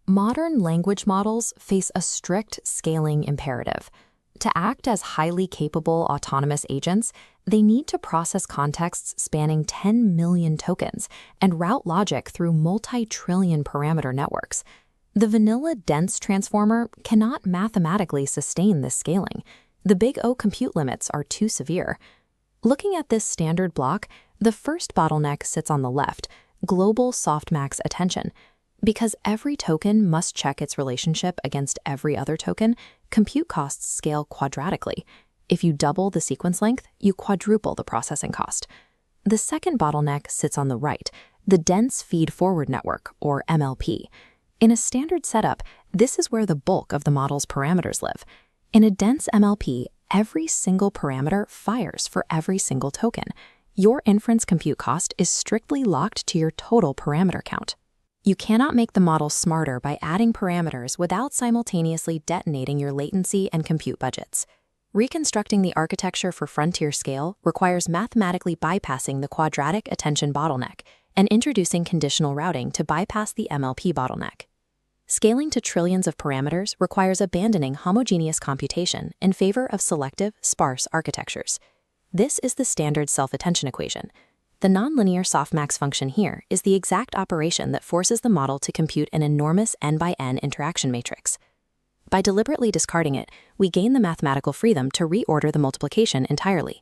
Modern language models face a strict scaling imperative. To act as highly capable autonomous agents, they need to process contexts spanning 10 million tokens and route logic through multi-trillion parameter networks. The vanilla dense transformer cannot mathematically sustain this scaling. The big O compute limits are too severe. Looking at this standard block, the first bottleneck sits on the left, global softmax attention. Because every token must check its relationship against every other token, compute costs scale quadratically. If you double the sequence length, you quadruple the processing cost. The second bottleneck sits on the right, the dense feed-forward network, or MLP. In a standard setup, this is where the bulk of the model's parameters live. In a dense MLP, every single parameter fires for every single token. Your inference compute cost is strictly locked to your total parameter count. You cannot make the model smarter by adding parameters without simultaneously detonating your latency and compute budgets. Reconstructing the architecture for frontier scale requires mathematically bypassing the quadratic attention bottleneck and introducing conditional routing to bypass the MLP bottleneck. Scaling to trillions of parameters requires abandoning homogeneous computation in favor of selective, sparse architectures. This is the standard self-attention equation. The nonlinear softmax function here is the exact operation that forces the model to compute an enormous n-by-n interaction matrix. By deliberately discarding it, we gain the mathematical freedom to reorder the multiplication entirely.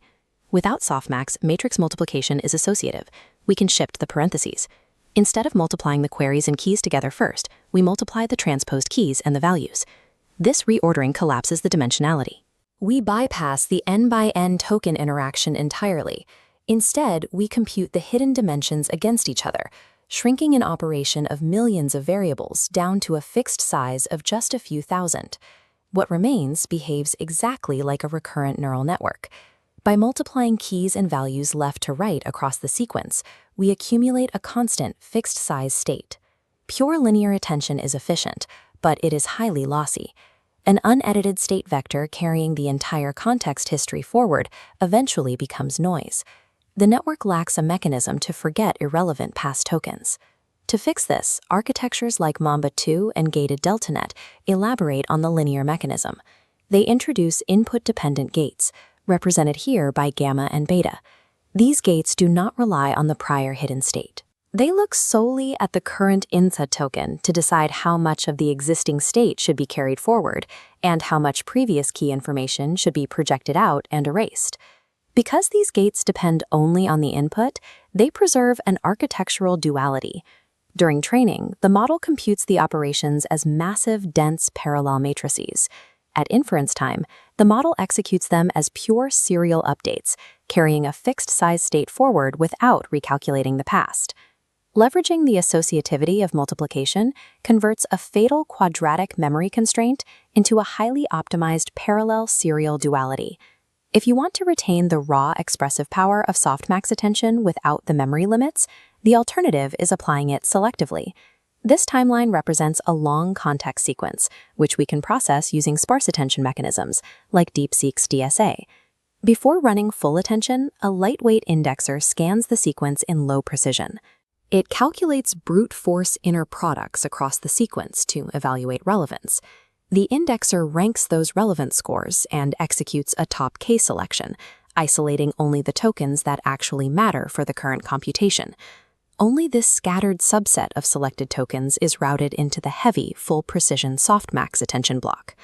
Without softmax, matrix multiplication is associative. We can shift the parentheses. Instead of multiplying the queries and keys together first, we multiply the transposed keys and the values. This reordering collapses the dimensionality. We bypass the n-by-n token interaction entirely. Instead, we compute the hidden dimensions against each other, shrinking an operation of millions of variables down to a fixed size of just a few thousand. What remains behaves exactly like a recurrent neural network. By multiplying keys and values left to right across the sequence, we accumulate a constant fixed-size state. Pure linear attention is efficient, but it is highly lossy. An unedited state vector carrying the entire context history forward eventually becomes noise. The network lacks a mechanism to forget irrelevant past tokens. To fix this, architectures like Mamba 2 and gated DeltaNet elaborate on the linear mechanism. They introduce input-dependent gates, represented here by gamma and beta. These gates do not rely on the prior hidden state. They look solely at the current input token to decide how much of the existing state should be carried forward and how much previous key information should be projected out and erased. Because these gates depend only on the input, they preserve an architectural duality. During training, the model computes the operations as massive, dense parallel matrices. At inference time, the model executes them as pure serial updates, carrying a fixed size state forward without recalculating the past. Leveraging the associativity of multiplication converts a fatal quadratic memory constraint into a highly optimized parallel serial duality. If you want to retain the raw expressive power of softmax attention without the memory limits, the alternative is applying it selectively. This timeline represents a long context sequence, which we can process using sparse attention mechanisms, like DeepSeek's DSA. Before running full attention, a lightweight indexer scans the sequence in low precision. It calculates brute force inner products across the sequence to evaluate relevance. The indexer ranks those relevance scores and executes a top K selection, isolating only the tokens that actually matter for the current computation. Only this scattered subset of selected tokens is routed into the heavy, full-precision softmax attention block.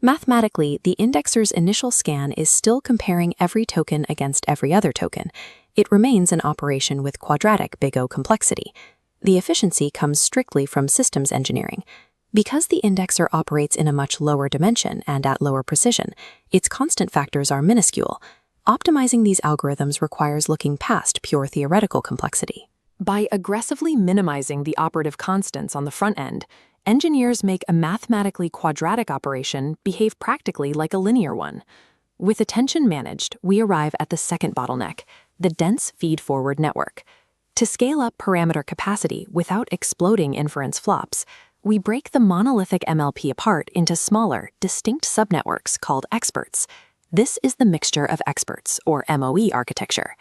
Mathematically, the indexer's initial scan is still comparing every token against every other token. It remains an operation with quadratic big O complexity. The efficiency comes strictly from systems engineering. Because the indexer operates in a much lower dimension and at lower precision, its constant factors are minuscule. Optimizing these algorithms requires looking past pure theoretical complexity. By aggressively minimizing the operative constants on the front end, engineers make a mathematically quadratic operation behave practically like a linear one. With attention managed, we arrive at the second bottleneck, the dense feed-forward network. To scale up parameter capacity without exploding inference flops, we break the monolithic MLP apart into smaller, distinct subnetworks called experts. This is the mixture of experts, or MOE architecture.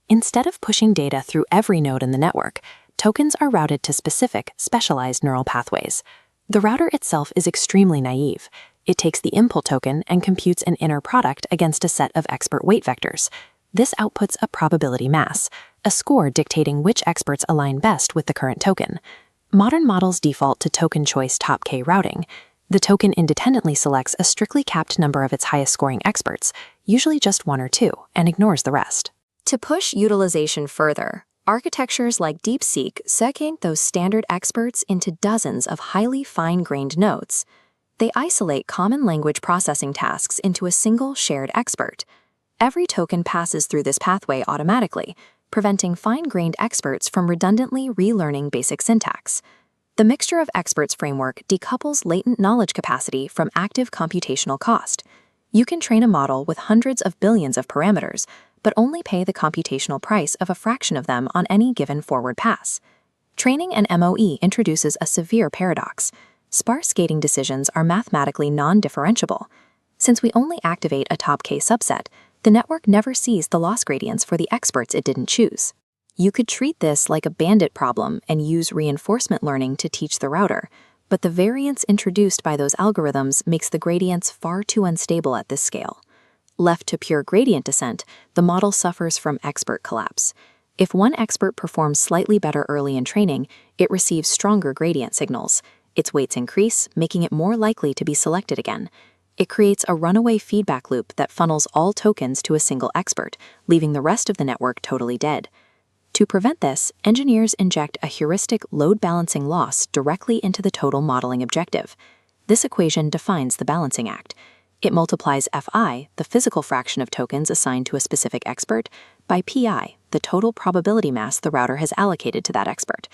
Instead of pushing data through every node in the network, tokens are routed to specific, specialized neural pathways. The router itself is extremely naive. It takes the impl token and computes an inner product against a set of expert weight vectors. This outputs a probability mass, a score dictating which experts align best with the current token. Modern models default to token choice top K routing. The token independently selects a strictly capped number of its highest scoring experts, usually just 1 or 2, and ignores the rest. To push utilization further, architectures like DeepSeek segment those standard experts into dozens of highly fine-grained nodes. They isolate common language processing tasks into a single shared expert. Every token passes through this pathway automatically, preventing fine-grained experts from redundantly relearning basic syntax. The mixture of experts framework decouples latent knowledge capacity from active computational cost. You can train a model with hundreds of billions of parameters, but only pay the computational price of a fraction of them on any given forward pass. Training an MOE introduces a severe paradox. Sparse gating decisions are mathematically non-differentiable. Since we only activate a top K subset, the network never sees the loss gradients for the experts it didn't choose. You could treat this like a bandit problem and use reinforcement learning to teach the router, but the variance introduced by those algorithms makes the gradients far too unstable at this scale. Left to pure gradient descent, the model suffers from expert collapse. If one expert performs slightly better early in training, it receives stronger gradient signals. Its weights increase, making it more likely to be selected again. It creates a runaway feedback loop that funnels all tokens to a single expert, leaving the rest of the network totally dead. To prevent this, engineers inject a heuristic load balancing loss directly into the total modeling objective. This equation defines the balancing act. It multiplies Fi, the physical fraction of tokens assigned to a specific expert, by Pi, the total probability mass the router has allocated to that expert.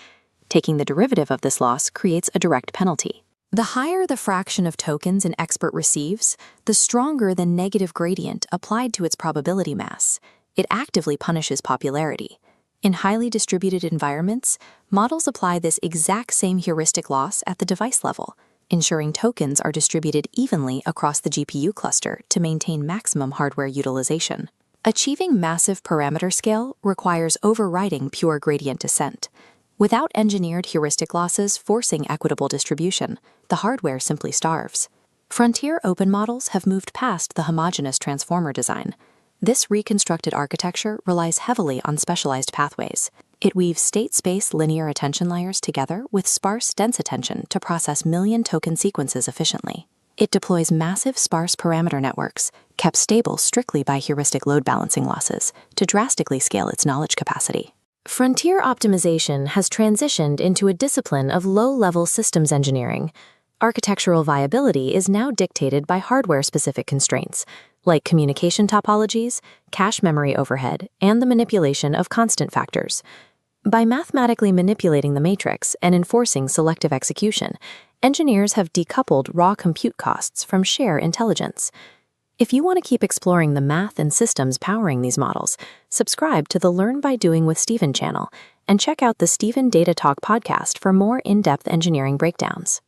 Taking the derivative of this loss creates a direct penalty. The higher the fraction of tokens an expert receives, the stronger the negative gradient applied to its probability mass. It actively punishes popularity. In highly distributed environments, models apply this exact same heuristic loss at the device level, ensuring tokens are distributed evenly across the GPU cluster to maintain maximum hardware utilization. Achieving massive parameter scale requires overriding pure gradient descent. Without engineered heuristic losses forcing equitable distribution, the hardware simply starves. Frontier open models have moved past the homogeneous transformer design. This reconstructed architecture relies heavily on specialized pathways. It weaves state-space linear attention layers together with sparse dense attention to process million-token sequences efficiently. It deploys massive sparse parameter networks, kept stable strictly by heuristic load balancing losses, to drastically scale its knowledge capacity. Frontier optimization has transitioned into a discipline of low-level systems engineering. Architectural viability is now dictated by hardware-specific constraints, like communication topologies, cache memory overhead, and the manipulation of constant factors. By mathematically manipulating the matrix and enforcing selective execution, engineers have decoupled raw compute costs from sheer intelligence. If you want to keep exploring the math and systems powering these models, subscribe to the Learn by Doing with Stephen channel and check out the Stephen Data Talk podcast for more in-depth engineering breakdowns.